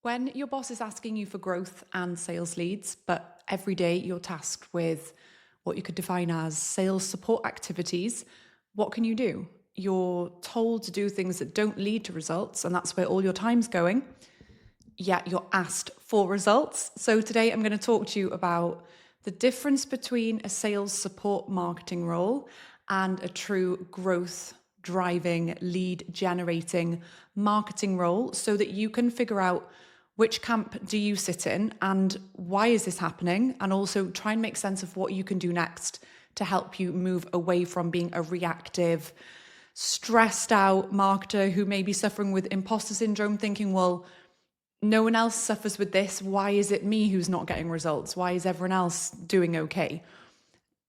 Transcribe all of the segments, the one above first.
When your boss is asking you for growth and sales leads, but every day you're tasked with what you could define as sales support activities, what can you do? You're told to do things that don't lead to results, and that's where all your time's going, yet you're asked for results. So today I'm going to talk to you about the difference between a sales support marketing role and a true growth driving, lead generating marketing role so that you can figure out which camp do you sit in and why is this happening, and also try and make sense of what you can do next to help you move away from being a reactive, stressed out marketer who may be suffering with imposter syndrome, thinking, well, no one else suffers with this. Why is it me who's not getting results? Why is everyone else doing okay?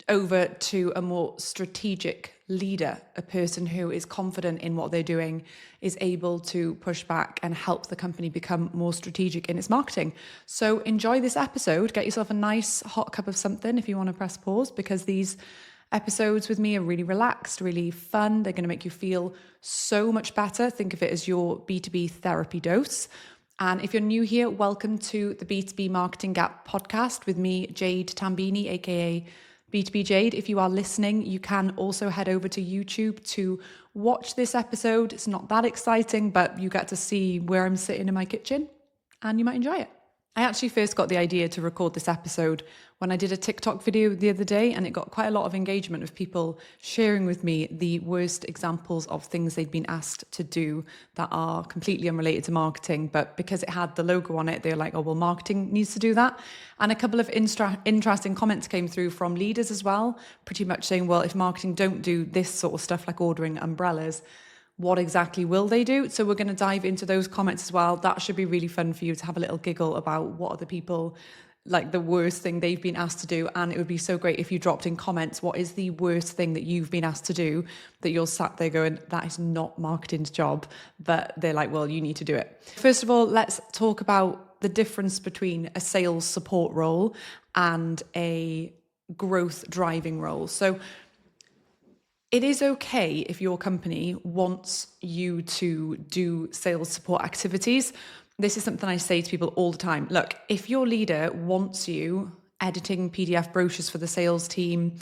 Over to a more strategic leader, a person who is confident in what they're doing, is able to push back and help the company become more strategic in its marketing. So enjoy this episode. Get yourself a nice hot cup of something if you want to press pause, because these episodes with me are really relaxed, really fun. They're going to make you feel so much better. Think of it as your B2B therapy dose. And if you're new here, welcome to the B2B Marketing Gap podcast with me, Jade Tambini, aka B2B Jade. If you are listening, you can also head over to YouTube to watch this episode. It's not that exciting, but you get to see where I'm sitting in my kitchen and you might enjoy it. I actually first got the idea to record this episode when I did a TikTok video the other day, and it got quite a lot of engagement of people sharing with me the worst examples of things they'd been asked to do that are completely unrelated to marketing. But because it had the logo on it, they're like, oh, well, marketing needs to do that. And a couple of interesting comments came through from leaders as well, pretty much saying, well, if marketing don't do this sort of stuff like ordering umbrellas, what exactly will they do? So we're going to dive into those comments as well. That should be really fun for you to have a little giggle about what other people, like the worst thing they've been asked to do. And it would be so great if you dropped in comments, what is the worst thing that you've been asked to do that you're sat there going, that is not marketing's job, but they're like, well, you need to do it. First of all, let's talk about the difference between a sales support role and a growth driving role. So it is okay if your company wants you to do sales support activities. This is something I say to people all the time. Look, if your leader wants you editing PDF brochures for the sales team,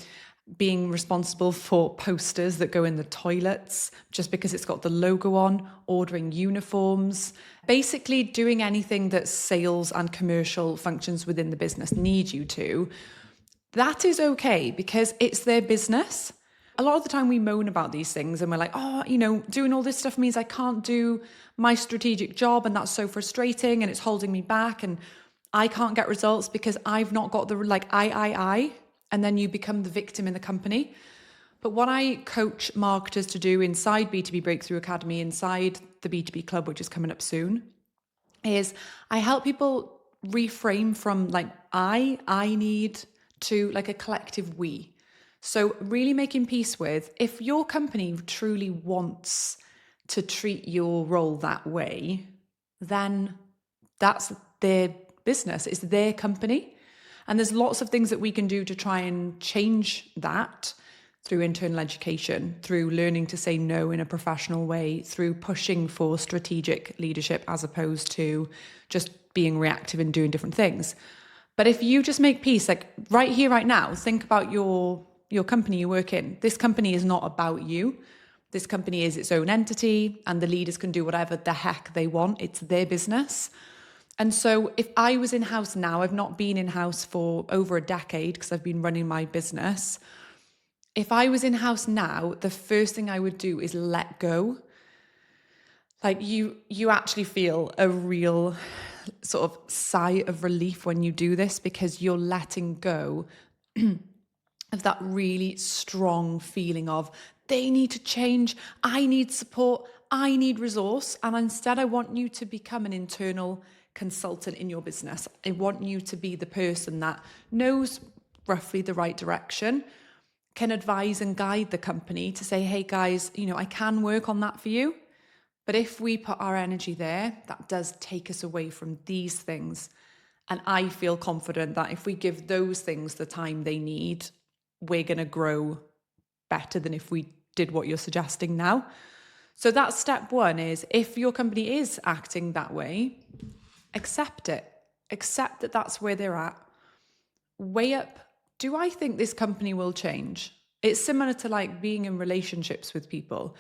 being responsible for posters that go in the toilets just because it's got the logo on, ordering uniforms, basically doing anything that sales and commercial functions within the business need you to, that is okay because it's their business. A lot of the time we moan about these things and we're like, oh, doing all this stuff means I can't do my strategic job and that's so frustrating and it's holding me back and I can't get results because I've not got the I, and then you become the victim in the company. But what I coach marketers to do inside B2B Breakthrough Academy, inside the B2B Club, which is coming up soon, is I help people reframe from I need to like a collective we. So really making peace with, if your company truly wants to treat your role that way, then that's their business, it's their company. And there's lots of things that we can do to try and change that through internal education, through learning to say no in a professional way, through pushing for strategic leadership as opposed to just being reactive and doing different things. But if you just make peace, like right here, right now, think about your company you work in. This company is not about you. This company is its own entity and the leaders can do whatever the heck they want. It's their business. And so if I was in-house now, I've not been in-house for over a decade because I've been running my business. If I was in-house now, the first thing I would do is let go. Like you actually feel a real sort of sigh of relief when you do this because you're letting go of that really strong feeling of they need to change, I need support, I need resource. And instead, I want you to become an internal consultant in your business. I want you to be the person that knows roughly the right direction, can advise and guide the company to say, hey guys, I can work on that for you. But if we put our energy there, that does take us away from these things. And I feel confident that if we give those things the time they need, we're going to grow better than if we did what you're suggesting now. So that's step one, is if your company is acting that way, Accept it. Accept that that's where they're at. Weigh up, do I think this company will change? It's similar to like being in relationships with people.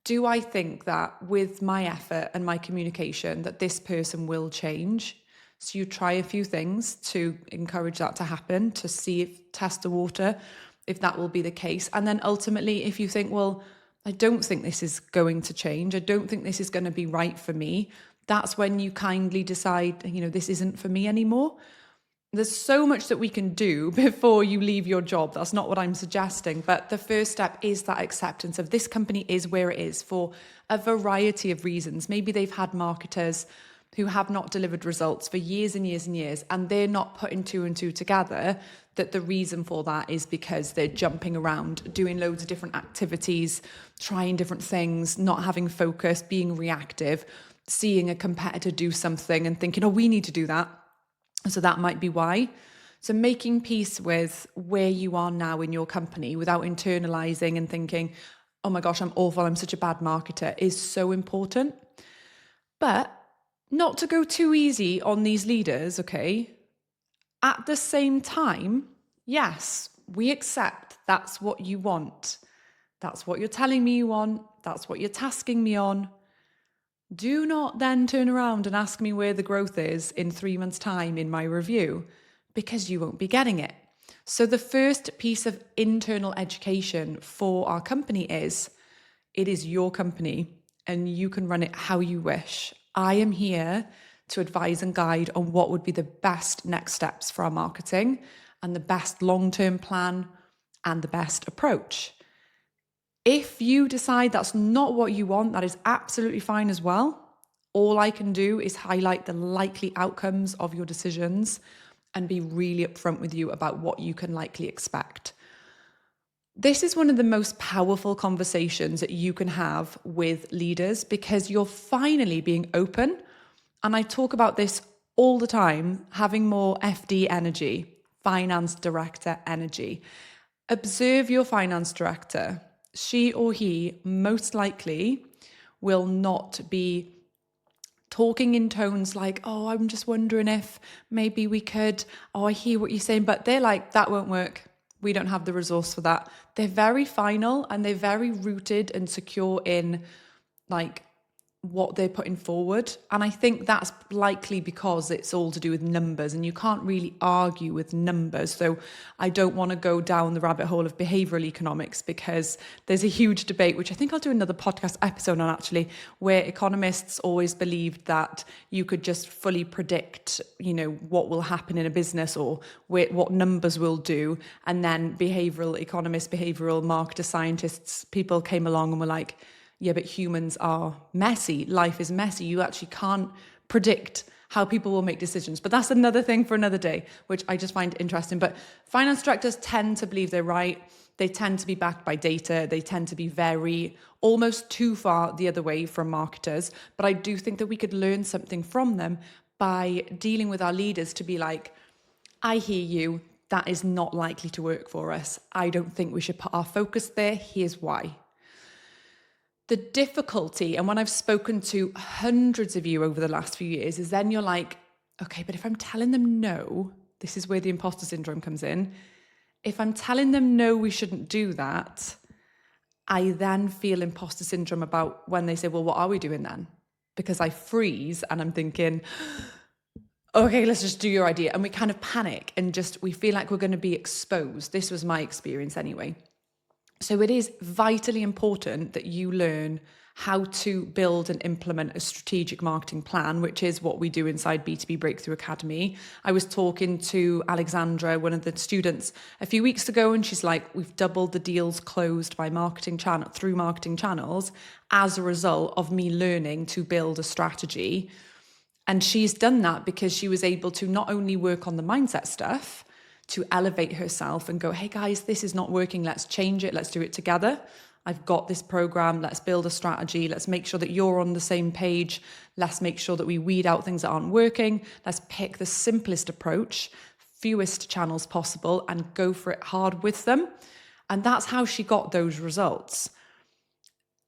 Do I think that with my effort and my communication that this person will change? So you try a few things to encourage that to happen, to see if, test the water, if that will be the case. And then ultimately, if you think, well, I don't think this is going to change, I don't think this is going to be right for me, that's when you kindly decide, this isn't for me anymore. There's so much that we can do before you leave your job. That's not what I'm suggesting. But the first step is that acceptance of this company is where it is for a variety of reasons. Maybe they've had marketers who have not delivered results for years and years and years, and they're not putting two and two together, that the reason for that is because they're jumping around, doing loads of different activities, trying different things, not having focus, being reactive, seeing a competitor do something and thinking, oh, we need to do that. So that might be why. So making peace with where you are now in your company without internalizing and thinking, oh my gosh, I'm awful, I'm such a bad marketer, is so important. But not to go too easy on these leaders, okay? At the same time, yes, we accept that's what you want. That's what you're telling me you want. That's what you're tasking me on. Do not then turn around and ask me where the growth is in 3 months' time in my review, because you won't be getting it. So the first piece of internal education for our company is, it is your company and you can run it how you wish. I am here to advise and guide on what would be the best next steps for our marketing and the best long-term plan and the best approach. If you decide that's not what you want, that is absolutely fine as well. All I can do is highlight the likely outcomes of your decisions and be really upfront with you about what you can likely expect. This is one of the most powerful conversations that you can have with leaders, because you're finally being open. And I talk about this all the time, having more FD energy, finance director energy. Observe your finance director. She or he most likely will not be talking in tones like, oh, I'm just wondering if maybe we could, oh, I hear what you're saying, but they're like, that won't work. We don't have the resource for that. They're very final and they're very rooted and secure in like what they're putting forward. And I think that's likely because it's all to do with numbers and you can't really argue with numbers. So I don't want to go down the rabbit hole of behavioral economics, because there's a huge debate, which I think I'll do another podcast episode on actually, where economists always believed that you could just fully predict, what will happen in a business or what numbers will do. And then behavioral economists, behavioral marketer scientists, people came along and were like, yeah, but humans are messy. Life is messy. You actually can't predict how people will make decisions. But that's another thing for another day, which I just find interesting. But finance directors tend to believe they're right. They tend to be backed by data. They tend to be very, almost too far the other way from marketers. But I do think that we could learn something from them by dealing with our leaders to be like, I hear you. That is not likely to work for us. I don't think we should put our focus there. Here's why. The difficulty, and when I've spoken to hundreds of you over the last few years, is then you're like, okay, but if I'm telling them no, this is where the imposter syndrome comes in. If I'm telling them no, we shouldn't do that, I then feel imposter syndrome about when they say, well, what are we doing then? Because I freeze and I'm thinking, okay, let's just do your idea. And we kind of panic and we feel like we're going to be exposed. This was my experience anyway. So it is vitally important that you learn how to build and implement a strategic marketing plan, which is what we do inside B2B Breakthrough Academy. I was talking to Alexandra, one of the students, a few weeks ago, and she's like, we've doubled the deals closed by through marketing channels as a result of me learning to build a strategy. And she's done that because she was able to not only work on the mindset stuff, to elevate herself and go, hey guys, this is not working. Let's change it. Let's do it together. I've got this program. Let's build a strategy. Let's make sure that you're on the same page. Let's make sure that we weed out things that aren't working. Let's pick the simplest approach, fewest channels possible, and go for it hard with them. And that's how she got those results.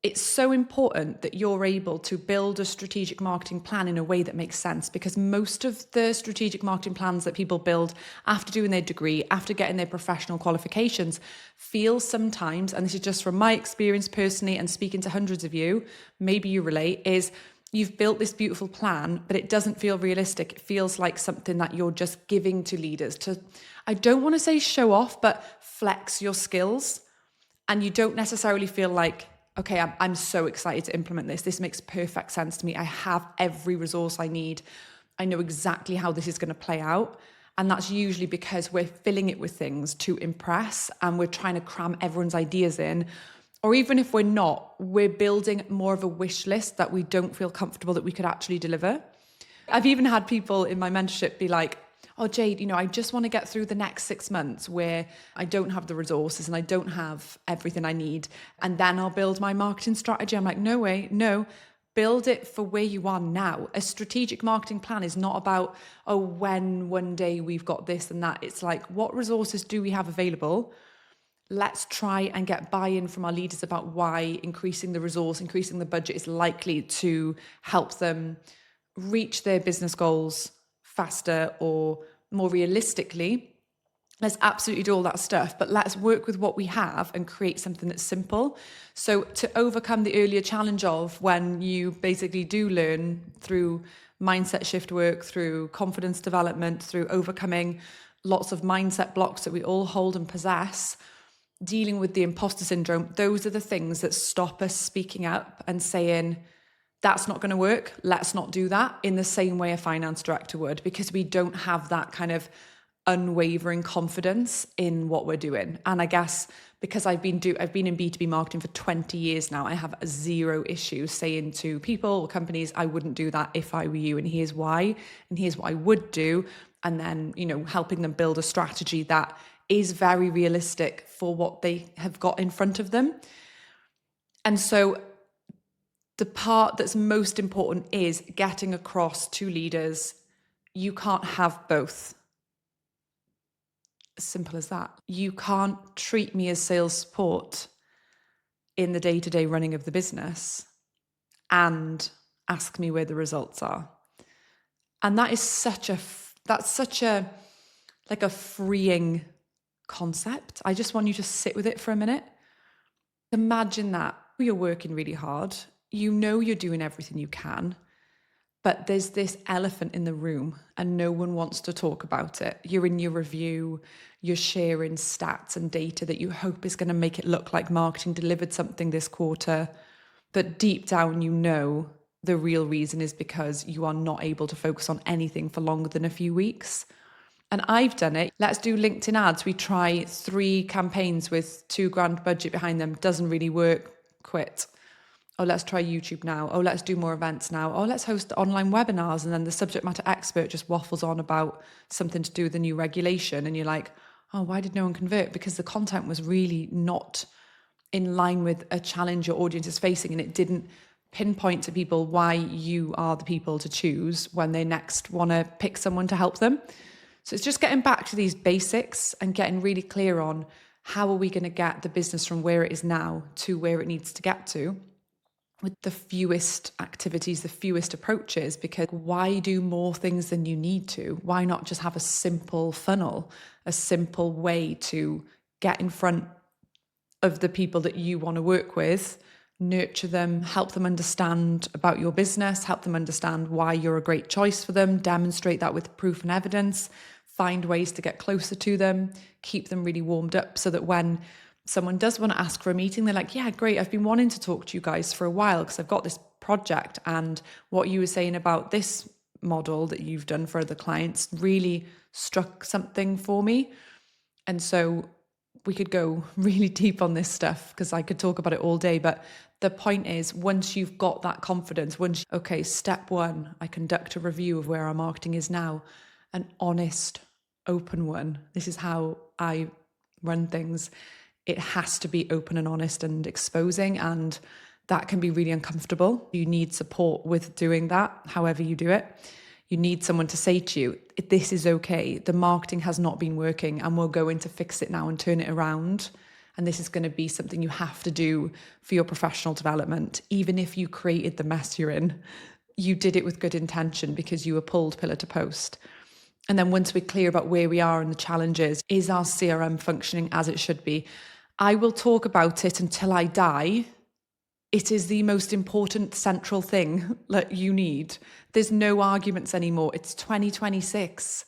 it's so important that you're able to build a strategic marketing plan in a way that makes sense, because most of the strategic marketing plans that people build after doing their degree, after getting their professional qualifications, feel sometimes, and this is just from my experience personally and speaking to hundreds of you, maybe you relate, is you've built this beautiful plan, but it doesn't feel realistic. It feels like something that you're just giving to leaders to, I don't want to say show off, but flex your skills. And you don't necessarily feel like, okay, I'm so excited to implement this. This makes perfect sense to me. I have every resource I need. I know exactly how this is going to play out. And that's usually because we're filling it with things to impress and we're trying to cram everyone's ideas in. Or even if we're not, we're building more of a wish list that we don't feel comfortable that we could actually deliver. I've even had people in my mentorship be like, oh, Jade, I just want to get through the next 6 months where I don't have the resources and I don't have everything I need. And then I'll build my marketing strategy. I'm like, no way, no. Build it for where you are now. A strategic marketing plan is not about, oh, when one day we've got this and that. It's like, what resources do we have available? Let's try and get buy-in from our leaders about why increasing the resource, increasing the budget is likely to help them reach their business goals faster or more realistically. Let's absolutely do all that stuff, but let's work with what we have and create something that's simple. So to overcome the earlier challenge of when you basically do learn through mindset shift work, through confidence development, through overcoming lots of mindset blocks that we all hold and possess, dealing with the imposter syndrome, those are the things that stop us speaking up and saying, that's not going to work. Let's not do that, in the same way a finance director would, because we don't have that kind of unwavering confidence in what we're doing. And I guess because I've been in B2B marketing for 20 years now, I have zero issue saying to people or companies, I wouldn't do that if I were you, and here's why, and here's what I would do. And then, helping them build a strategy that is very realistic for what they have got in front of them. And so the part that's most important is getting across to leaders, you can't have both. As simple as that. You can't treat me as sales support in the day-to-day running of the business and ask me where the results are. And that is such a freeing concept. I just want you to sit with it for a minute. Imagine that you're working really hard. You're doing everything you can, but there's this elephant in the room and no one wants to talk about it. You're in your review, you're sharing stats and data that you hope is going to make it look like marketing delivered something this quarter. But deep down, the real reason is because you are not able to focus on anything for longer than a few weeks. And I've done it. Let's do LinkedIn ads. We try 3 campaigns with $2,000 budget behind them. Doesn't really work. Quit. Oh, let's try YouTube now. Oh, let's do more events now. Oh, let's host online webinars. And then the subject matter expert just waffles on about something to do with the new regulation. And you're like, oh, why did no one convert? Because the content was really not in line with a challenge your audience is facing. And it didn't pinpoint to people why you are the people to choose when they next want to pick someone to help them. So it's just getting back to these basics and getting really clear on how are we going to get the business from where it is now to where it needs to get to with the fewest activities, the fewest approaches, because why do more things than you need to? Why not just have a simple funnel, a simple way to get in front of the people that you want to work with, nurture them, help them understand about your business, help them understand why you're a great choice for them, demonstrate that with proof and evidence, find ways to get closer to them, keep them really warmed up so that when someone does want to ask for a meeting, they're like, yeah, great. I've been wanting to talk to you guys for a while because I've got this project, and what you were saying about this model that you've done for other clients really struck something for me. And so we could go really deep on this stuff because I could talk about it all day. But the point is, once you've got that confidence, okay, step 1, I conduct a review of where our marketing is now, an honest, open one. This is how I run things. It has to be open and honest and exposing, and that can be really uncomfortable. You need support with doing that, however you do it. You need someone to say to you, this is okay. The marketing has not been working and we're going to fix it now and turn it around. And this is going to be something you have to do for your professional development. Even if you created the mess you're in, you did it with good intention because you were pulled pillar to post. And then once we're clear about where we are and the challenges, is our CRM functioning as it should be? I will talk about it until I die. It is the most important central thing that you need. There's no arguments anymore. It's 2026.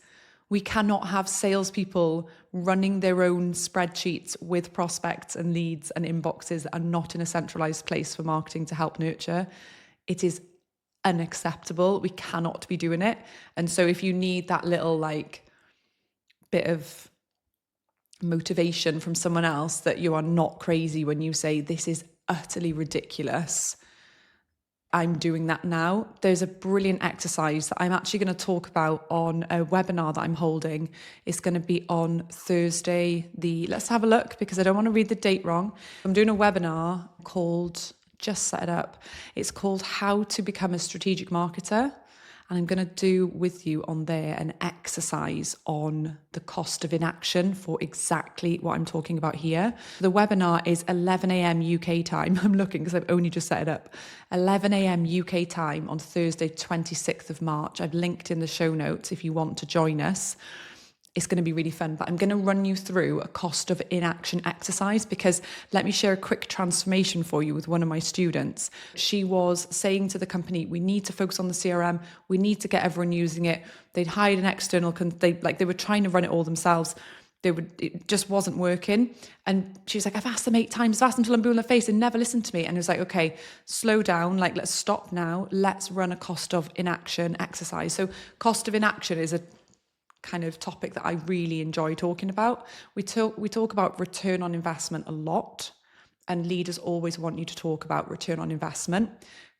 We cannot have salespeople running their own spreadsheets with prospects and leads and inboxes that are not in a centralized place for marketing to help nurture. It is unacceptable. We cannot be doing it. And so if you need that little bit of motivation from someone else that you are not crazy when you say this is utterly ridiculous, I'm doing that now. There's a brilliant exercise that I'm actually going to talk about on a webinar that I'm holding. It's going to be on Thursday. Let's have a look because I don't want to read the date wrong. I'm doing a webinar called, just set it up. It's called How to Become a Strategic Marketer. And I'm going to do with you on there an exercise on the cost of inaction for exactly what I'm talking about here. The webinar is 11 a.m. UK time. I'm looking because I've only just set it up. 11 a.m. UK time on Thursday, 26th of March. I've linked in the show notes if you want to join us. It's going to be really fun, but I'm going to run you through a cost of inaction exercise because let me share a quick transformation for you with one of my students. She was saying to the company, we need to focus on the CRM. We need to get everyone using it. They'd hired an external, they were trying to run it all themselves. It just wasn't working. And she was like, I've asked them 8 times, I've asked them till I'm blue in the face and never listened to me. And it was like, okay, slow down. Let's stop now. Let's run a cost of inaction exercise. So cost of inaction is a kind of topic that I really enjoy talking about. We talk about return on investment a lot, and leaders always want you to talk about return on investment.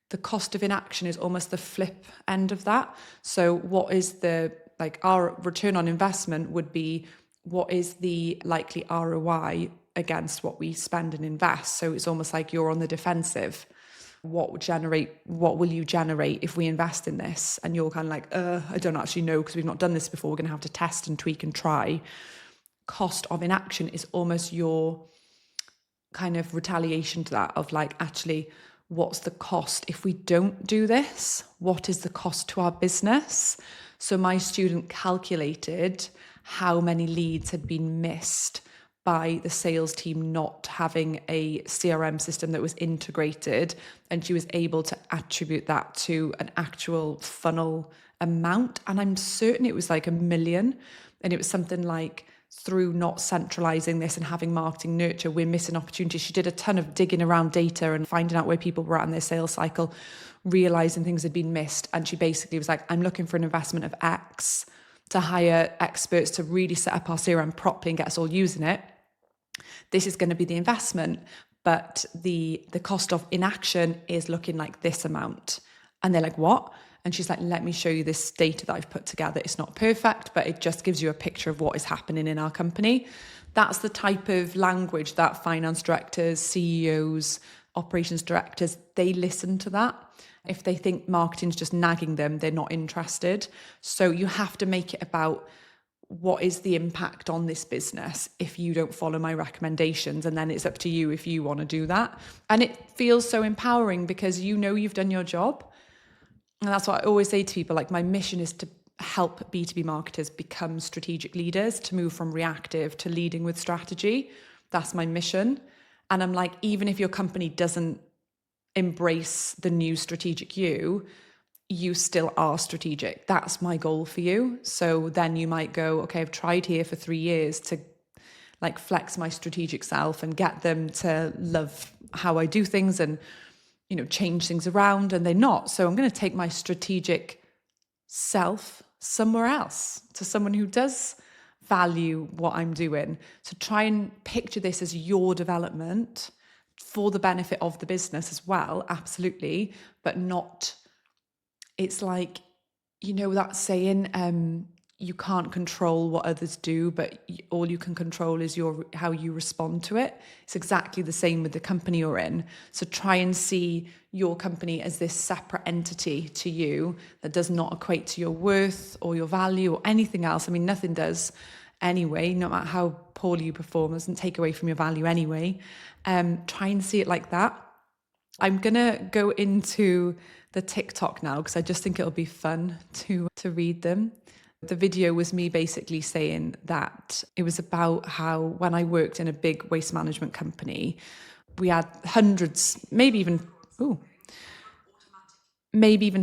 The cost of inaction is almost the flip end of that. So what is our return on investment would be what is the likely ROI against what we spend and invest. So it's almost like you're on the defensive. What will you generate if we invest in this? And you're kind of like, I don't actually know because we've not done this before. We're going to have to test and tweak and try. Cost of inaction is almost your kind of retaliation to that of actually, what's the cost if we don't do this? What is the cost to our business? So my student calculated how many leads had been missed by the sales team not having a CRM system that was integrated, and she was able to attribute that to an actual funnel amount. And I'm certain it was like 1 million, and it was something like, through not centralizing this and having marketing nurture, we're missing opportunities. She did a ton of digging around data and finding out where people were at in their sales cycle, realizing things had been missed. And she basically was like, I'm looking for an investment of X to hire experts to really set up our CRM properly and get us all using it. This is going to be the investment, but the cost of inaction is looking like this amount. And they're like, what? And she's like, let me show you this data that I've put together. It's not perfect, but it just gives you a picture of what is happening in our company. That's the type of language that finance directors, CEOs, operations directors, they listen to that. If they think marketing's just nagging them, they're not interested. So you have to make it about, what is the impact on this business if you don't follow my recommendations? And then it's up to you if you want to do that. And it feels so empowering because you've done your job. And that's what I always say to people, my mission is to help B2B marketers become strategic leaders, to move from reactive to leading with strategy. That's my mission. And I'm like, even if your company doesn't embrace the new strategic you still are strategic. That's my goal for you. So then you might go, okay, I've tried here for 3 years to flex my strategic self and get them to love how I do things and, change things around, and they're not. So I'm going to take my strategic self somewhere else, to someone who does value what I'm doing. So try and picture this as your development for the benefit of the business as well. Absolutely. But not, it's like, that saying, you can't control what others do, but all you can control is how you respond to it. It's exactly the same with the company you're in. So try and see your company as this separate entity to you that does not equate to your worth or your value or anything else. I mean, nothing does. anyway, no matter how poorly you perform, doesn't take away from your value anyway. Try and see it like that. I'm gonna go into the TikTok now because I just think it'll be fun to read them. The video was me basically saying that it was about how when I worked in a big waste management company, we had hundreds, maybe even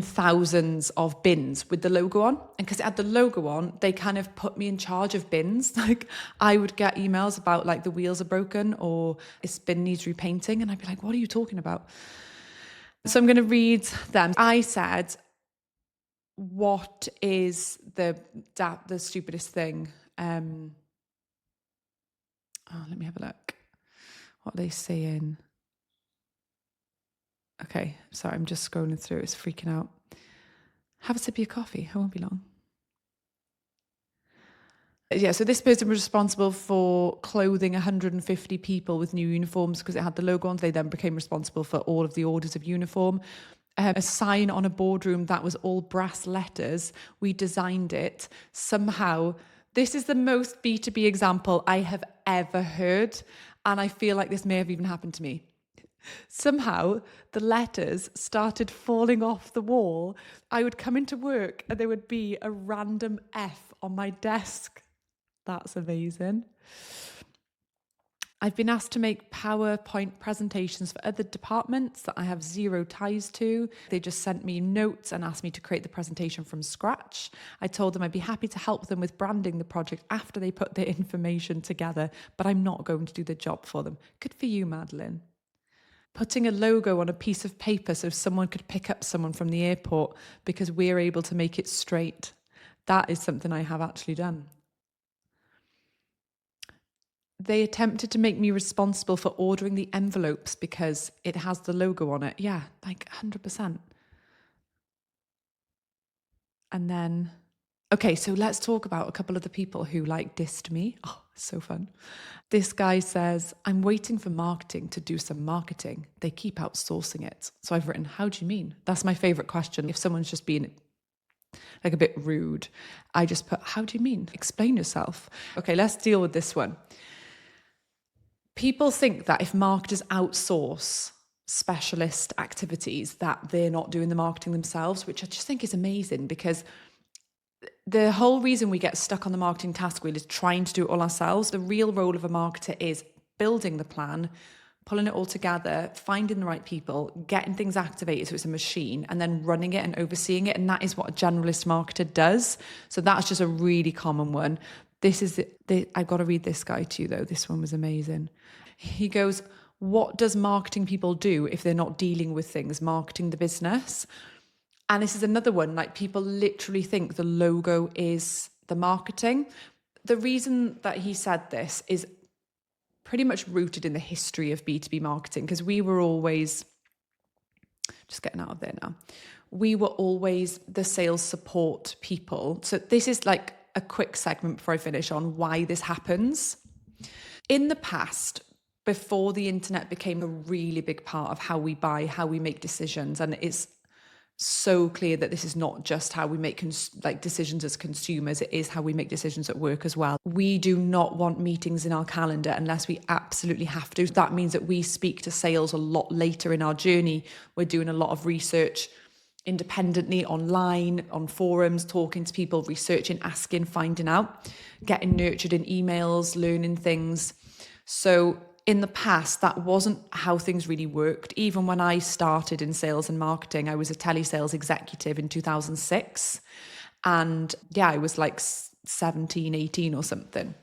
thousands of bins with the logo on. And because it had the logo on, they kind of put me in charge of bins. Like I would get emails about like the wheels are broken or this bin needs repainting. And I'd be like, what are you talking about? So I'm going to read them. I said, what is the stupidest thing? Let me have a look. What are they saying? Okay, sorry, I'm just scrolling through. It's freaking out. Have a sip of your coffee. I won't be long. Yeah, so this person was responsible for clothing 150 people with new uniforms because it had the logo on. They then became responsible for all of the orders of uniform. A sign on a boardroom that was all brass letters. We designed it. Somehow, this is the most B2B example I have ever heard. And I feel like this may have even happened to me. Somehow the letters started falling off the wall. I would come into work and there would be a random F on my desk. That's amazing. I've been asked to make PowerPoint presentations for other departments that I have zero ties to. They just sent me notes and asked me to create the presentation from scratch. I told them I'd be happy to help them with branding the project after they put their information together, but I'm not going to do the job for them. Good for you, Madeline. Putting a logo on a piece of paper so someone could pick up someone from the airport because we're able to make it straight. That is something I have actually done. They attempted to make me responsible for ordering the envelopes because it has the logo on it. Yeah, like 100%. And then, okay, so let's talk about a couple of the people who like dissed me. Oh, so fun. This guy says, I'm waiting for marketing to do some marketing. They keep outsourcing it. So I've written, how do you mean? That's my favorite question. If someone's just being like a bit rude, I just put, how do you mean? Explain yourself. Okay, let's deal with this one. People think that if marketers outsource specialist activities, that they're not doing the marketing themselves, which I just think is amazing because the whole reason we get stuck on the marketing task wheel is trying to do it all ourselves. The real role of a marketer is building the plan, pulling it all together, finding the right people, getting things activated so it's a machine, and then running it and overseeing it. And that is what a generalist marketer does. So that's just a really common one. I've got to read this guy to you though. This one was amazing. He goes, what does marketing people do if they're not dealing with things, marketing the business? And this is another one, like people literally think the logo is the marketing. The reason that he said this is pretty much rooted in the history of B2B marketing, because we were always, just getting out of there now, we were always the sales support people. So this is like a quick segment before I finish on why this happens. In the past, before the internet became a really big part of how we buy, how we make decisions, and it's so clear that this is not just how we make decisions as consumers, it is how we make decisions at work as well. We do not want meetings in our calendar unless we absolutely have to. That means that we speak to sales a lot later in our journey. We're doing a lot of research independently, online, on forums, talking to people, researching, asking, finding out, getting nurtured in emails, learning things. So in the past, that wasn't how things really worked. Even when I started in sales and marketing, I was a telesales executive in 2006. And yeah, I was like 17, 18 or something.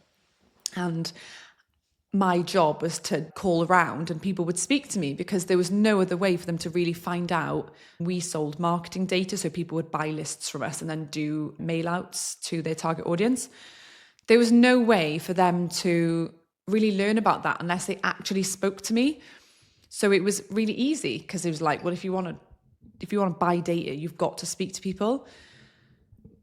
And my job was to call around and people would speak to me because there was no other way for them to really find out. We sold marketing data, so people would buy lists from us and then do mail outs to their target audience. There was no way for them to really learn about that unless they actually spoke to me. So it was really easy because it was like, well, if you want to buy data, you've got to speak to people.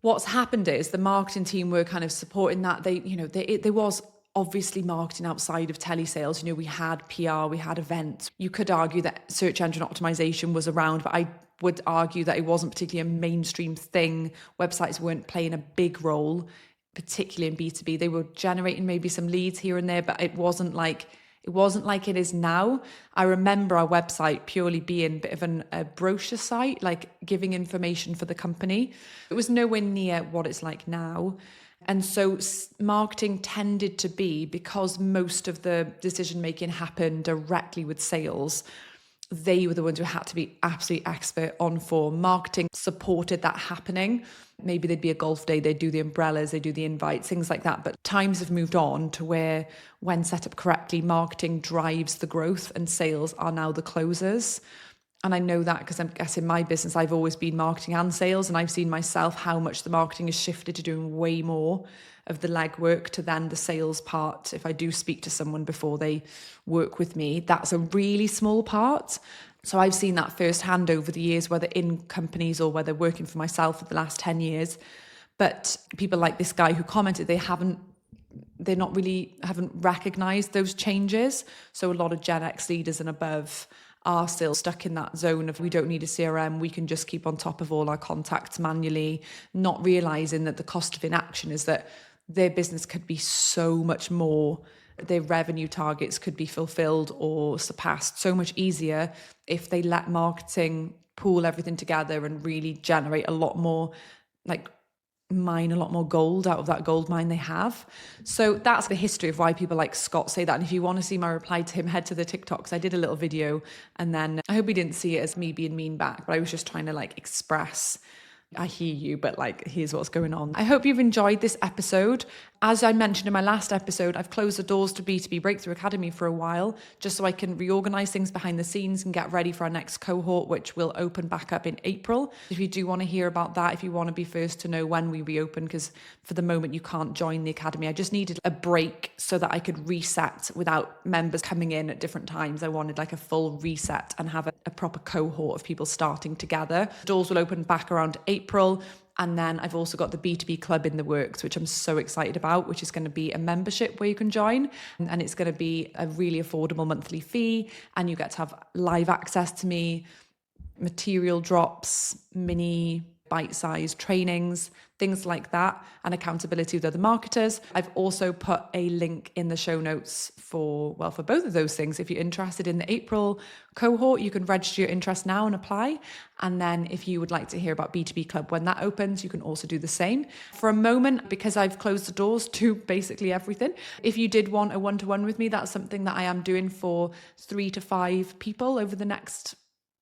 What's happened is the marketing team were kind of supporting that. There was obviously marketing outside of telesales. We had PR, we had events. You could argue that search engine optimization was around, but I would argue that it wasn't particularly a mainstream thing. Websites weren't playing a big role particularly in B2B. They were generating maybe some leads here and there, but it wasn't like it is now. I remember our website purely being a bit of a brochure site, like giving information for the company. It was nowhere near what it's like now. And so marketing tended to be, because most of the decision making happened directly with sales, they were the ones who had to be absolutely expert on form. Marketing supported that happening. Maybe there'd be a golf day, they'd do the umbrellas, they'd do the invites, things like that. But times have moved on to where, when set up correctly, marketing drives the growth and sales are now the closers. And I know that because I guess in my business, I've always been marketing and sales, and I've seen myself how much the marketing has shifted to doing way more of the legwork to then the sales part. If I do speak to someone before they work with me, that's a really small part. So I've seen that firsthand over the years, whether in companies or whether working for myself for the last 10 years. But people like this guy who commented, they haven't recognized those changes. So a lot of Gen X leaders and above are still stuck in that zone of, we don't need a CRM, we can just keep on top of all our contacts manually, not realizing that the cost of inaction is that their business could be so much more, their revenue targets could be fulfilled or surpassed so much easier if they let marketing pool everything together and really generate a lot more, like mine a lot more gold out of that gold mine they have. So that's the history of why people like Scott say that. And if you want to see my reply to him, head to the TikToks. I did a little video, and then I hope he didn't see it as me being mean back, but I was just trying to like express, I hear you, but like, here's what's going on. I hope you've enjoyed this episode. As I mentioned in my last episode, I've closed the doors to B2B Breakthrough Academy for a while, just so I can reorganize things behind the scenes and get ready for our next cohort, which will open back up in April. If you do want to hear about that, if you want to be first to know when we reopen, because for the moment you can't join the academy, I just needed a break so that I could reset without members coming in at different times. I wanted like a full reset and have a proper cohort of people starting together. The doors will open back around April. And then I've also got the B2B Club in the works, which I'm so excited about, which is going to be a membership where you can join. And it's going to be a really affordable monthly fee. And you get to have live access to me, material drops, mini bite-sized trainings, things like that, and accountability with other marketers. I've also put a link in the show notes for both of those things. If you're interested in the April cohort, you can register your interest now and apply. And then if you would like to hear about B2B Club when that opens, you can also do the same. For a moment, because I've closed the doors to basically everything, if you did want a one-to-one with me, that's something that I am doing for 3 to 5 people over the next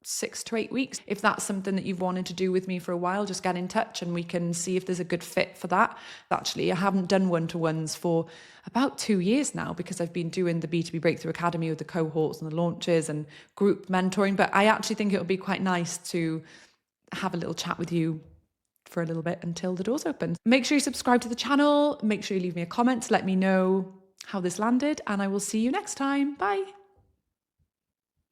6 to 8 weeks. If that's something that you've wanted to do with me for a while, just get in touch and we can see if there's a good fit for that. Actually, I haven't done one-to-ones for about 2 years now, because I've been doing the B2B Breakthrough Academy with the cohorts and the launches and group mentoring. But I actually think it would be quite nice to have a little chat with you for a little bit until the doors open. Make sure you subscribe to the channel. Make sure you leave me a comment to let me know how this landed, and I will see you next time. Bye.